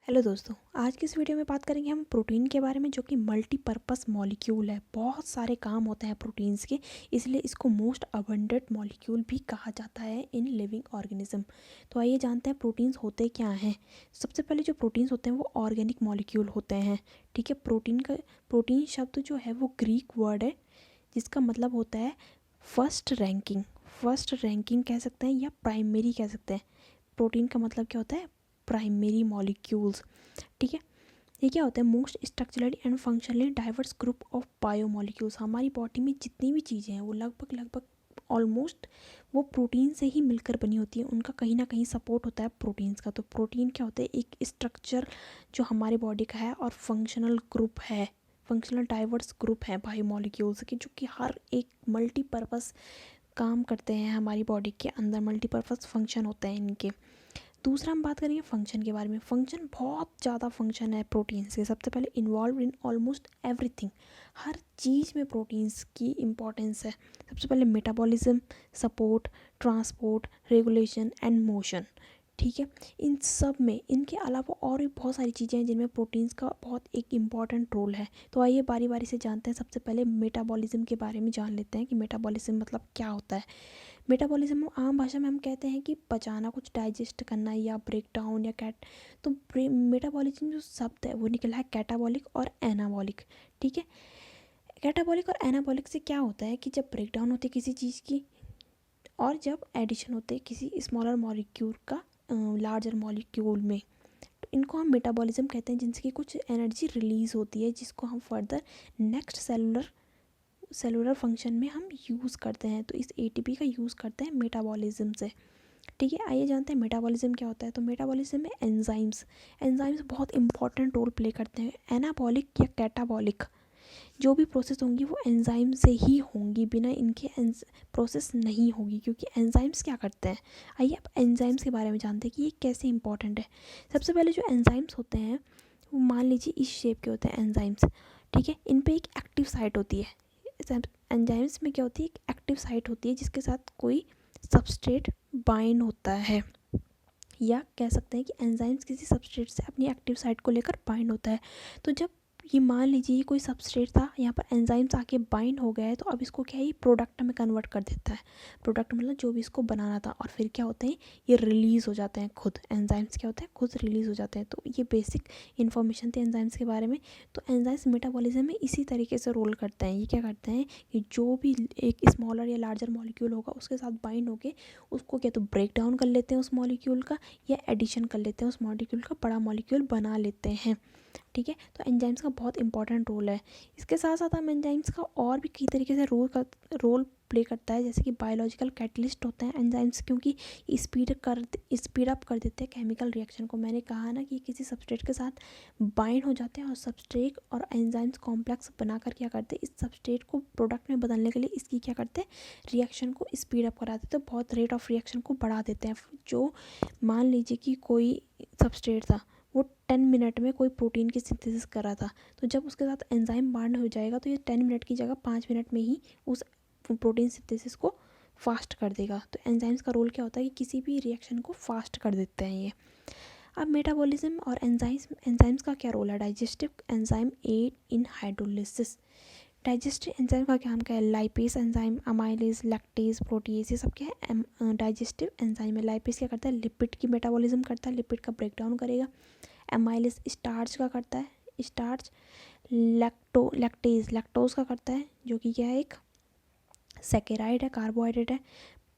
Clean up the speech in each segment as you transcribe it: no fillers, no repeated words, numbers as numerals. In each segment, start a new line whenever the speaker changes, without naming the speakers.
Hello दोस्तों, आज की इस वीडियो में बात करेंगे हम प्रोटीन के बारे में, जो कि मल्टीपर्पस मॉलिक्यूल है। बहुत सारे काम होते हैं प्रोटीन्स के, इसलिए इसको मोस्ट अबंडेंट मॉलिक्यूल भी कहा जाता है इन लिविंग ऑर्गेनिज्म। तो आइए जानते हैं प्रोटीन्स होते क्या हैं। सबसे पहले जो प्रोटीन्स होते हैं वो ऑर्गेनिक मॉलिक्यूल होते हैं। ठीक है, प्रोटीन शब्द जो है वो ग्रीक वर्ड है, जिसका मतलब होता है फर्स्ट रैंकिंग। फर्स्ट रैंकिंग कह सकते हैं या प्राइमरी कह सकते हैं। प्रोटीन का मतलब क्या होता है? Primary molecules. ठीक है, ये क्या होता है? Most structurally and functionally diverse group of biomolecules. हमारी बॉडी में जितनी भी चीज़ें हैं वो लगभग ऑलमोस्ट वो प्रोटीन से ही मिलकर बनी होती है। उनका कहीं ना कहीं सपोर्ट होता है प्रोटीन्स का। तो प्रोटीन क्या होता है? एक स्ट्रक्चर जो हमारी बॉडी का है और फंक्शनल ग्रुप है, फंक्शनल डाइवर्स ग्रुप है बायोमोलिक्यूल्स के, जो कि हर एक मल्टीपर्पस काम करते हैं हमारी बॉडी के अंदर। मल्टीपर्पस फंक्शन होते हैं इनके। दूसरा हम बात करेंगे फंक्शन के बारे में। फंक्शन, बहुत ज़्यादा फंक्शन है प्रोटीन्स के। सबसे पहले इन्वॉल्व इन ऑलमोस्ट एवरीथिंग। हर चीज़ में प्रोटीन्स की इम्पोर्टेंस है। सबसे पहले metabolism, support, transport, regulation and motion. ठीक है, इन सब में इनके अलावा और भी बहुत सारी चीज़ें हैं जिनमें प्रोटीन्स का बहुत एक इम्पॉर्टेंट रोल है। तो आइए बारी बारी से जानते हैं। सबसे पहले मेटाबॉलिज्म के बारे में जान लेते हैं कि मेटाबॉलिज्म मतलब क्या होता है। मेटाबॉलिज्म आम भाषा में हम कहते हैं कि पचाना, कुछ डाइजेस्ट करना या ब्रेक डाउन या कैट। तो मेटाबॉलिज्म जो शब्द है वो निकला है कैटाबॉलिक और एनाबॉलिक। ठीक है, कैटाबॉलिक और एनाबॉलिक से क्या होता है कि जब ब्रेक डाउन होती है किसी चीज़ की और जब एडिशन होते हैं किसी स्मॉलर मॉलिक्यूल का लार्जर मॉलिक्यूल में, तो इनको हम मेटाबॉलिज्म कहते हैं, जिनसे कि कुछ एनर्जी रिलीज़ होती है, जिसको हम फर्दर नेक्स्ट सेलुलर फंक्शन में हम यूज़ करते हैं। तो इस एटीपी का यूज़ करते हैं मेटाबॉलिज्म से। ठीक है, आइए जानते हैं मेटाबॉलिज्म क्या होता है। तो मेटाबॉलिज्म में एंजाइम्स बहुत इंपॉर्टेंट रोल प्ले करते हैं। एनाबॉलिक या कैटाबॉलिक जो भी प्रोसेस होंगी वो एंजाइम से ही होंगी, बिना इनके प्रोसेस नहीं होगी, क्योंकि एंजाइम्स क्या करते हैं। आइए अब एंजाइम्स के बारे में जानते हैं कि ये कैसे इंपॉर्टेंट है। सबसे पहले जो एंजाइम्स होते हैं वो मान लीजिए इस शेप के होते हैं एंजाइम्स। ठीक है, इन पे एक एक्टिव साइट होती है। एंजाइम्स में क्या होती है? एक एक्टिव साइट होती है जिसके साथ कोई सबस्ट्रेट बाइंड होता है, या कह सकते हैं कि एंजाइम्स किसी सबस्ट्रेट से अपनी एक्टिव साइट को लेकर बाइंड होता है। तो जब ये मान लीजिए कोई सबस्ट्रेट था, यहाँ पर एंजाइम्स आके बाइंड हो गया है, तो अब इसको क्या है, ये प्रोडक्ट में कन्वर्ट कर देता है। प्रोडक्ट मतलब जो भी इसको बनाना था, और फिर क्या होते हैं, ये रिलीज़ हो जाते हैं खुद। एंजाइम्स क्या होते हैं? खुद रिलीज़ हो जाते हैं। तो ये बेसिक इन्फॉर्मेशन थी एंजाइम्स के बारे में। तो एंजाइम्स मेटाबॉलिज्म में इसी तरीके से रोल करते हैं। ये क्या करते हैं कि जो भी एक स्मॉलर या लार्जर मॉलिक्यूल होगा उसके साथ बाइंड होके उसको क्या तो ब्रेक डाउन कर लेते हैं उस मॉलिक्यूल का, या एडिशन कर लेते हैं उस मॉलिक्यूल का, बड़ा मॉलिक्यूल बना लेते हैं। ठीक है, तो एंजाइम्स का बहुत इंपॉर्टेंट रोल है। इसके साथ साथ हम एंजाइम्स का और भी कई तरीके से रोल प्ले करता है, जैसे कि बायोलॉजिकल कैटलिस्ट होते हैं एंजाइम्स, क्योंकि स्पीड अप कर देते हैं केमिकल रिएक्शन को। मैंने कहा ना कि किसी सबस्ट्रेट के साथ बाइंड हो जाते हैं और सबस्ट्रेट और एंजाइम्स कॉम्प्लेक्स बनाकर क्या करते हैं, इस सबस्ट्रेट को प्रोडक्ट में बदलने के लिए इसकी क्या करते हैं, रिएक्शन को स्पीड अप करा देते हैं, तो बहुत रेट ऑफ रिएक्शन को बढ़ा देते हैं। जो मान लीजिए कि कोई सबस्ट्रेट था, वो 10 मिनट में कोई प्रोटीन की सिंथेसिस कर रहा था, तो जब उसके साथ एंजाइम बाइंड हो जाएगा तो ये 10 मिनट की जगह 5 मिनट में ही उस प्रोटीन सिंथेसिस को फास्ट कर देगा। तो एंजाइम्स का रोल क्या होता है कि किसी भी रिएक्शन को फास्ट कर देते हैं ये। अब मेटाबॉलिज्म और एंजाइम्स का क्या रोल है। डाइजेस्टिव एंजाइम एड इन हाइड्रोलिसिस। डाइजेस्टिव एंजाइम का काम क्या है? Lipase enzyme, amylase, lactase, protease, ये सब क्या है? डाइजेस्टिव एंजाइम है। लाइपेज क्या करता है? लिपिड की मेटाबॉलिज्म करता है, लिपिड का ब्रेक डाउन करेगा। एमाइलेज स्टार्च का करता है, स्टार्च। लैक्टोज का करता है, जो कि क्या है, एक सैकेराइड है, कार्बोहाइड्रेट है।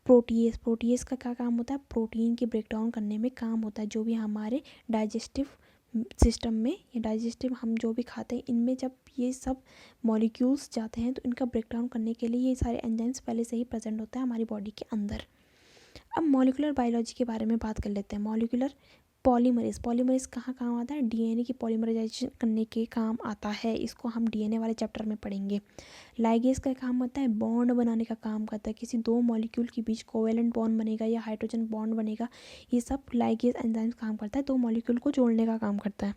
प्रोटीएज का क्या काम होता है? प्रोटीन के ब्रेक डाउन करने में काम होता है। जो भी हमारे डाइजेस्टिव सिस्टम में, या डाइजेस्टिव हम जो भी खाते हैं, इनमें जब ये सब मॉलिक्यूल्स जाते हैं तो इनका ब्रेक डाउन करने के लिए ये सारे एंजाइम्स पहले से ही प्रेजेंट होते हैं हमारी बॉडी के अंदर। अब मॉलिकुलर बायोलॉजी के बारे में बात कर लेते हैं। मॉलिकुलर पॉलीमरेज कहाँ काम आता है? डीएनए की पॉलीमराइजेशन करने के काम आता है। इसको हम डीएनए वाले चैप्टर में पढ़ेंगे। लाइगेज का काम होता है बॉन्ड बनाने का काम करता है। किसी दो मॉलिक्यूल के बीच कोवेलेंट बॉन्ड बनेगा या हाइड्रोजन बॉन्ड बनेगा, ये सब लाइगेज एंजाइम्स काम करता है, दो मॉलिक्यूल को जोड़ने का काम करता है।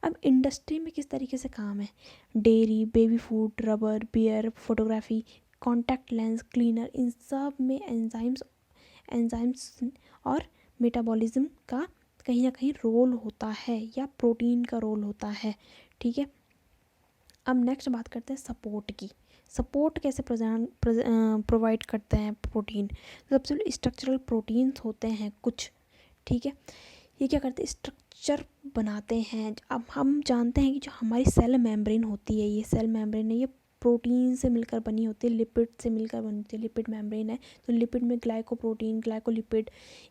अब इंडस्ट्री में किस तरीके से काम है? Dairy, baby food, rubber, beer, photography, contact lens, cleaner, इन सब में एंजाइम्स और मेटाबॉलिज्म का कहीं ना कहीं रोल होता है या प्रोटीन का रोल होता है। ठीक है, अब नेक्स्ट बात करते हैं सपोर्ट की। सपोर्ट कैसे प्रोवाइड करते हैं प्रोटीन। सबसे पहले स्ट्रक्चरल प्रोटीन्स होते हैं कुछ। ठीक है, ये क्या करते हैं, स्ट्रक्चर बनाते हैं। अब हम जानते हैं कि जो हमारी सेल मेम्ब्रेन होती है, ये सेल मेम्ब्रेन है, ये प्रोटीन से मिलकर बनी होती है, लिपिड से मिलकर बनी होती है। लिपिड मेम्ब्रेन है तो लिपिड में ग्लाइकोप्रोटीन, ग्लाइकोलिपिड।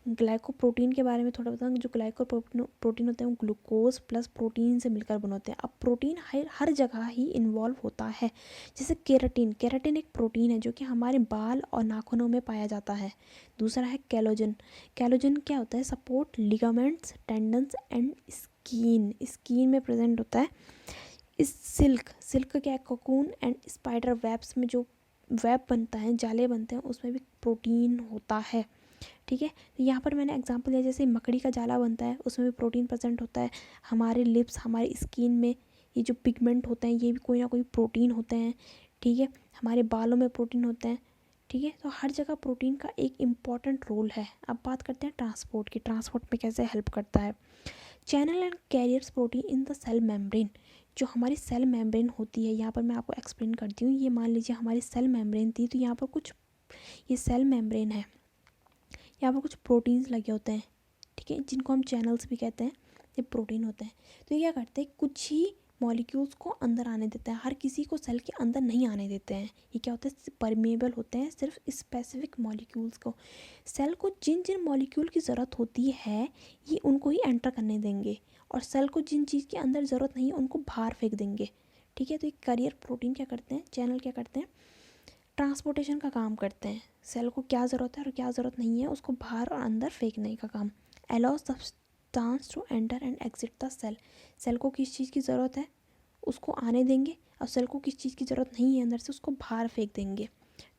ग्लाइकोप्रोटीन के बारे में थोड़ा बताऊँ, जो ग्लाइकोप्रोटीन होते हैं वो ग्लूकोज प्लस प्रोटीन से मिलकर बने होते हैं। अब प्रोटीन हर जगह ही इन्वॉल्व होता है। जैसे केराटिन, केराटिन एक प्रोटीन है जो कि हमारे बाल और नाखूनों में पाया जाता है। दूसरा है कैलोजन। कैलोजन क्या होता है, support ligaments, tendons and skin, skin में प्रेजेंट होता है। इस सिल्क क्या है, कोकून एंड स्पाइडर वेब्स में जो वेब बनता है, जाले बनते हैं, उसमें भी प्रोटीन होता है। ठीक है, तो यहाँ पर मैंने एग्जांपल दिया, जैसे मकड़ी का जाला बनता है उसमें भी प्रोटीन प्रेजेंट होता है। हमारे लिप्स, हमारी स्किन में ये जो पिगमेंट होते हैं ये भी कोई ना कोई प्रोटीन होते हैं। ठीक है, हमारे बालों में प्रोटीन होते हैं। ठीक है, तो हर जगह प्रोटीन का एक इम्पॉर्टेंट रोल है। अब बात करते हैं ट्रांसपोर्ट की, ट्रांसपोर्ट में कैसे हेल्प करता है। Channel and carriers protein in the cell membrane. जो हमारी सेल मेम्ब्रेन होती है, यहाँ पर मैं आपको एक्सप्लेन करती हूँ। ये मान लीजिए हमारी सेल मेम्ब्रेन थी, तो यहाँ पर कुछ, ये सेल मेम्ब्रेन है, यहाँ पर कुछ प्रोटीन्स लगे होते हैं। ठीक है, जिनको हम चैनल्स भी कहते हैं, ये प्रोटीन होते हैं। तो ये क्या करते हैं, कुछ ही मॉलिक्यूल्स को अंदर आने देते हैं, हर किसी को सेल के अंदर नहीं आने देते हैं। ये क्या होता है, परमेबल होते हैं, सिर्फ स्पेसिफिक मॉलिक्यूल्स को। सेल को जिन जिन मॉलिक्यूल की ज़रूरत होती है ये उनको ही एंटर करने देंगे, और सेल को जिन चीज़ की अंदर ज़रूरत नहीं है उनको बाहर फेंक देंगे। ठीक है, तो एक कैरियर प्रोटीन क्या करते हैं, चैनल क्या करते हैं, ट्रांसपोर्टेशन का काम करते हैं। सेल को क्या ज़रूरत है और क्या ज़रूरत नहीं है उसको बाहर और अंदर फेंकने का काम। Allow substance to enter and exit the cell. Cell को किस चीज़ की ज़रूरत है उसको आने देंगे, और सेल को किस चीज़ की ज़रूरत नहीं है अंदर से उसको बाहर फेंक देंगे।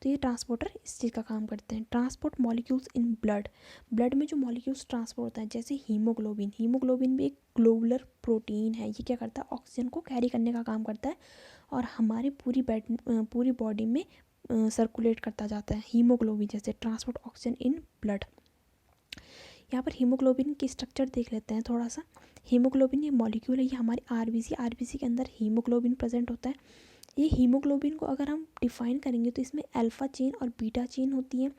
तो ये ट्रांसपोर्टर इस चीज़ का काम करते हैं। Transport molecules in blood. Blood में जो मॉलिक्यूल्स ट्रांसपोर्ट होता है, जैसे हीमोग्लोबिन। हीमोग्लोबिन भी एक ग्लोबुलर प्रोटीन है। ये क्या करता है, ऑक्सीजन को कैरी करने का काम करता है, और हमारे पूरी बॉडी में सर्कुलेट करता जाता है। हीमोग्लोबिन जैसे ट्रांसपोर्ट ऑक्सीजन इन ब्लड। यहाँ पर हीमोग्लोबिन की स्ट्रक्चर देख लेते हैं थोड़ा सा। हीमोग्लोबिन ये मॉलिक्यूल है, ये हमारी आरबीसी के अंदर हीमोग्लोबिन प्रेजेंट होता है। ये हीमोग्लोबिन को अगर हम डिफाइन करेंगे तो इसमें अल्फा चेन और बीटा चेन होती है।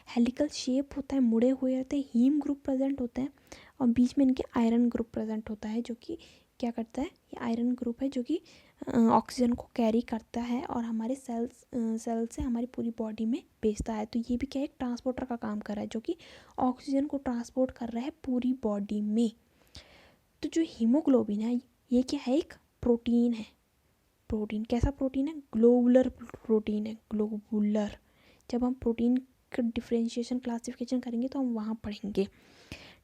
हेलिकल शेप होता है, मुड़े हुए रहते हैं। हीम ग्रुप प्रेजेंट होते हैं, और बीच में इनके आयरन ग्रुप प्रेजेंट होता है, जो कि क्या करता है, ये आयरन ग्रुप है जो कि ऑक्सीजन को कैरी करता है और हमारे सेल से हमारी पूरी बॉडी में भेजता है। तो ये भी क्या है, एक ट्रांसपोर्टर का काम कर रहा है, जो कि ऑक्सीजन को ट्रांसपोर्ट कर रहा है पूरी बॉडी में। तो जो हीमोग्लोबिन है ये क्या है, एक प्रोटीन है। प्रोटीन कैसा प्रोटीन है, ग्लोबुलर प्रोटीन है, ग्लोबुलर। जब हम प्रोटीन का डिफरेंशिएशन क्लासिफिकेशन करेंगे तो हम वहाँ पढ़ेंगे।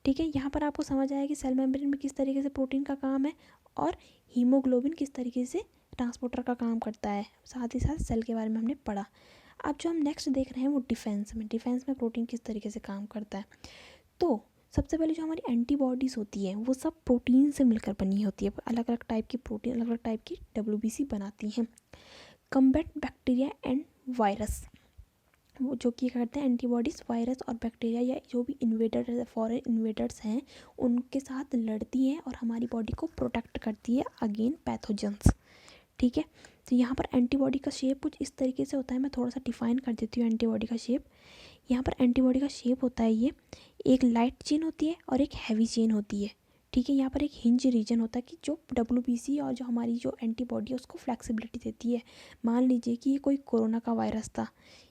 ठीक है, यहाँ पर आपको समझ आया कि सेल मेम्ब्रेन में किस तरीके से प्रोटीन का काम है, और हीमोग्लोबिन किस तरीके से ट्रांसपोर्टर का काम करता है। साथ ही साथ सेल के बारे में हमने पढ़ा। अब जो हम नेक्स्ट देख रहे हैं वो डिफेंस में प्रोटीन किस तरीके से काम करता है। तो सबसे पहले जो हमारी एंटीबॉडीज़ होती हैं वो सब प्रोटीन से मिलकर बनी होती है। अलग अलग टाइप की प्रोटीन, अलग अलग टाइप की WBC बनाती हैं। कम्बैट बैक्टीरिया एंड वायरस, वो जो कि करते हैं, एंटीबॉडीज़ वायरस और बैक्टीरिया या जो भी इन्वेडर, फॉरेन इन्वेडर्स हैं, उनके साथ लड़ती हैं और हमारी बॉडी को प्रोटेक्ट करती है अगेन पैथोजेंस। ठीक है, तो यहाँ पर एंटीबॉडी का शेप कुछ इस तरीके से होता है। मैं थोड़ा सा डिफाइन कर देती हूँ एंटीबॉडी का शेप। यहाँ पर एंटीबॉडी का शेप होता है, ये एक लाइट चेन होती है और एक हैवी चेन होती है। ठीक है, यहाँ पर एक हिंज रीजन होता है कि जो WBC और जो हमारी जो एंटीबॉडी है उसको फ्लेक्सिबिलिटी देती है। मान लीजिए कि ये कोई कोरोना का वायरस था,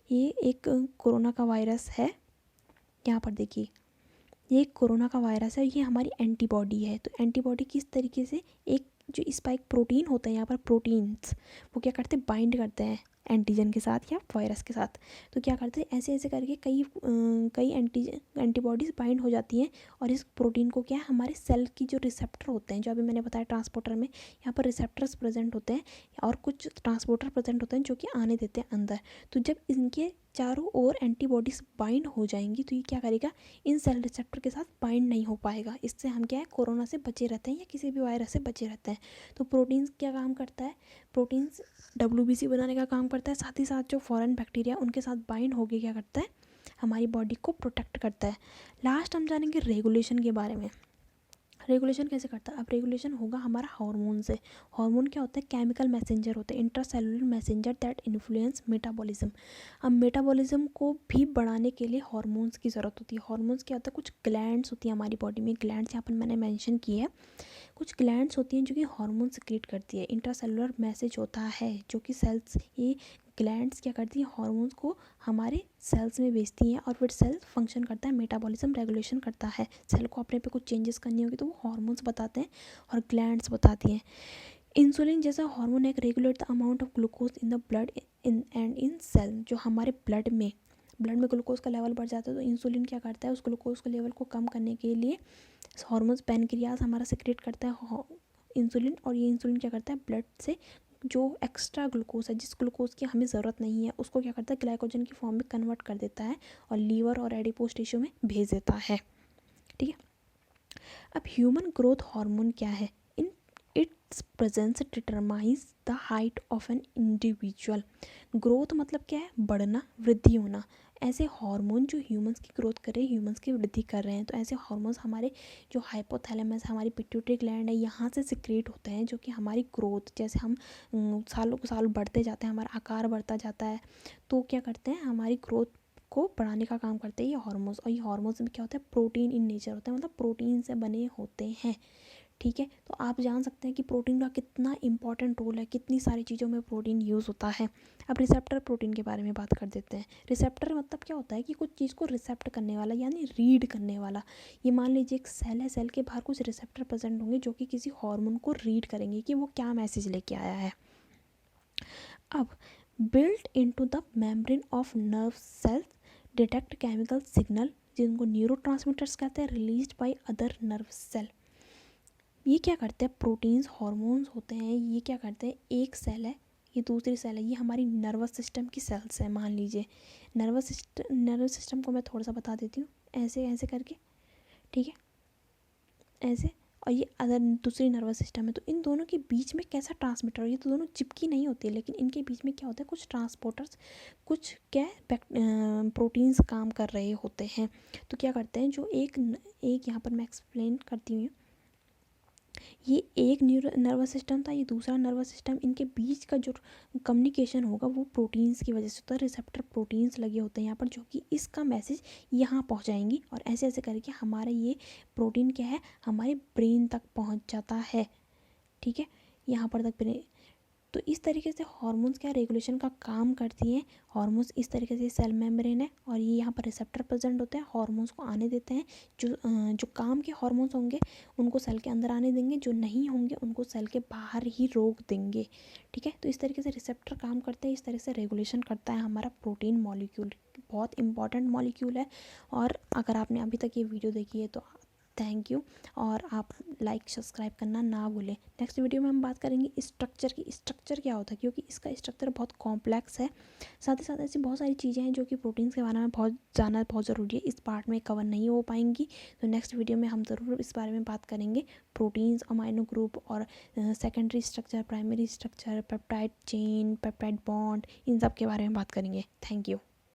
ये एक कोरोना का वायरस है। यहाँ पर देखिए ये एक कोरोना का वायरस है, ये हमारी एंटीबॉडी है। तो एंटीबॉडी किस तरीके से, एक जो स्पाइक प्रोटीन होता है, यहाँ पर प्रोटीन्स वो क्या करते हैं, बाइंड करते हैं एंटीजन के साथ या वायरस के साथ। तो क्या करते हैं, ऐसे ऐसे करके कई एंटीबॉडीज़ बाइंड हो जाती हैं, और इस प्रोटीन को क्या है, हमारे सेल की जो रिसेप्टर होते हैं, जो अभी मैंने बताया ट्रांसपोर्टर में, यहाँ पर रिसेप्टर्स प्रेजेंट होते हैं और कुछ ट्रांसपोर्टर प्रेजेंट होते हैं जो कि आने देते हैं अंदर। तो जब इनके चारों ओर एंटीबॉडीज़ बाइंड हो जाएंगी तो ये क्या करेगा, इन सेल रिसेप्टर के साथ बाइंड नहीं हो पाएगा। इससे हम क्या है, कोरोना से बचे रहते हैं या किसी भी वायरस से बचे रहते हैं। तो प्रोटीन्स क्या काम करता है, प्रोटीन्स WBC बनाने का काम करता है। साथ ही साथ जो फॉरेन बैक्टीरिया उनके साथ बाइंड होके क्या करता है, हमारी बॉडी को प्रोटेक्ट करता है। लास्ट हम जानेंगे रेगुलेशन के बारे में। रेगुलेशन कैसे करता है? अब रेगुलेशन होगा हमारा हार्मोन से। हार्मोन क्या होता है? केमिकल मैसेंजर होते हैं, intracellular messenger that influence metabolism. अब मेटाबॉलिज्म को भी बढ़ाने के लिए हार्मोन्स की ज़रूरत होती है। हार्मोन्स क्या होता है? कुछ ग्लैंड्स होती है हमारी बॉडी में, ग्लैंड्स यहाँ पर मैंने मेंशन की है। कुछ ग्लैंड्स होती हैं जो कि हार्मोन सिक्रीट करती है। इंट्रासेलुलर मैसेज होता है जो कि सेल्स, ये ग्लैंड्स क्या करती हैं? हार्मोन्स को हमारे सेल्स में भेजती हैं और फिर सेल फंक्शन करता है, मेटाबॉलिज्म रेगुलेशन करता है। सेल को अपने पे कुछ चेंजेस करनी होगी तो वो हार्मोन्स बताते हैं और ग्लैंड्स बताती हैं। इंसुलिन जैसा हार्मोन एक regulate the amount of glucose in the blood in and in cell. जो हमारे ब्लड में ग्लूकोज का लेवल बढ़ जाता है तो इंसुलिन क्या करता है? उस ग्लूकोज के लेवल को कम करने के लिए हार्मोन्स पैनक्रियाज हमारा सिक्रेट करता है इंसुलिन, और ये इंसुलिन क्या करता है? ब्लड से जो एक्स्ट्रा ग्लूकोज है, जिस ग्लूकोज की हमें ज़रूरत नहीं है, उसको क्या करता है? ग्लाइकोजन की फॉर्म में कन्वर्ट कर देता है और लीवर और एडिपोज टिश्यू में भेज देता है। ठीक है। अब ह्यूमन ग्रोथ हार्मोन क्या है? In its presence determines the height of an individual. Growth मतलब क्या है? बढ़ना, वृद्धि होना। ऐसे हार्मोन जो ह्यूमंस की ग्रोथ कर रहे हैं, ह्यूमंस की वृद्धि कर रहे हैं, तो ऐसे हार्मोन्स हमारे जो हाइपोथैलेमस, हमारी पिट्यूटरी ग्लैंड है, यहाँ से सिक्रेट होते हैं, जो कि हमारी ग्रोथ, जैसे हम सालों को साल बढ़ते जाते हैं, हमारा आकार बढ़ता जाता है, तो क्या करते हैं? हमारी ग्रोथ को बढ़ाने का काम करते हैं ये हार्मोन्स। और ये हार्मोन्स में क्या होता है? प्रोटीन इन नेचर होता है, मतलब प्रोटीन से बने होते हैं। ठीक है। तो आप जान सकते हैं कि प्रोटीन का कितना इंपॉर्टेंट रोल है, कितनी सारी चीज़ों में प्रोटीन यूज़ होता है। अब रिसेप्टर प्रोटीन के बारे में बात कर देते हैं। रिसेप्टर मतलब क्या होता है? कि कुछ चीज़ को रिसेप्ट करने वाला, यानी रीड करने वाला। ये मान लीजिए एक सेल है, सेल के बाहर कुछ रिसेप्टर प्रेजेंट होंगे जो कि किसी हार्मोन को रीड करेंगे कि वो क्या मैसेज लेके आया है। अब built into the membrane of nerve cells detect chemical signal, जिनको न्यूरोट्रांसमीटर्स कहते हैं, released by other nerve cell. ये क्या करते हैं? प्रोटीन्स, हार्मोन्स होते हैं, ये क्या करते हैं? एक सेल है, ये दूसरी सेल है, ये हमारी नर्वस सिस्टम की सेल्स है मान लीजिए। नर्वस सिस्टम को मैं थोड़ा सा बता देती हूँ, ऐसे ऐसे करके। ठीक है, ऐसे। और ये अदर दूसरी नर्वस सिस्टम है। तो इन दोनों के बीच में कैसा ट्रांसमीटर, ये तो दोनों चिपकी नहीं होती है, लेकिन इनके बीच में क्या होता है? कुछ ट्रांसपोर्टर्स, कुछ क्या प्रोटीन्स काम कर रहे होते हैं। तो क्या करते हैं? जो एक यहाँ पर मैं एक्सप्लेन करती हूँ, ये एक नर्वस सिस्टम था, ये दूसरा नर्वस सिस्टम, इनके बीच का जो कम्युनिकेशन होगा वो प्रोटीन्स की वजह से होता है। रिसेप्टर प्रोटीन्स लगे होते हैं यहाँ पर, जो कि इसका मैसेज यहाँ पहुँचाएंगी, और ऐसे ऐसे करके हमारा ये प्रोटीन क्या है? हमारे ब्रेन तक पहुँच जाता है। ठीक है, यहाँ पर तक ब्रेन। तो इस तरीके से हार्मोन्स क्या रेगुलेशन का काम करती हैं। हार्मोन्स इस तरीके से, सेल मेम्ब्रेन है और ये यहाँ पर रिसेप्टर प्रेजेंट होते हैं, हार्मोन्स को आने देते हैं। जो काम के हार्मोन्स होंगे उनको सेल के अंदर आने देंगे, जो नहीं होंगे उनको सेल के बाहर ही रोक देंगे। ठीक है, तो इस तरीके से रिसेप्टर काम करते हैं, इस तरह से रेगुलेशन करता है हमारा प्रोटीन मॉलिक्यूल। बहुत इंपॉर्टेंट मॉलिक्यूल है। और अगर आपने अभी तक ये वीडियो देखी है तो थैंक यू, और आप लाइक सब्सक्राइब करना ना भूलें। नेक्स्ट वीडियो में हम बात करेंगे स्ट्रक्चर की। स्ट्रक्चर क्या होता है, क्योंकि इसका स्ट्रक्चर बहुत कॉम्प्लेक्स है। साथ ही साथ ऐसी बहुत सारी चीज़ें हैं जो कि प्रोटीन्स के बारे में बहुत जानना बहुत ज़रूरी है, इस पार्ट में कवर नहीं हो पाएंगी। तो नेक्स्ट वीडियो में हम ज़रूर इस बारे में बात करेंगे, प्रोटीन्स, अमाइनो ग्रुप और secondary structure, primary structure, peptide chain, peptide bond, इन सब के बारे में बात करेंगे। Thank you.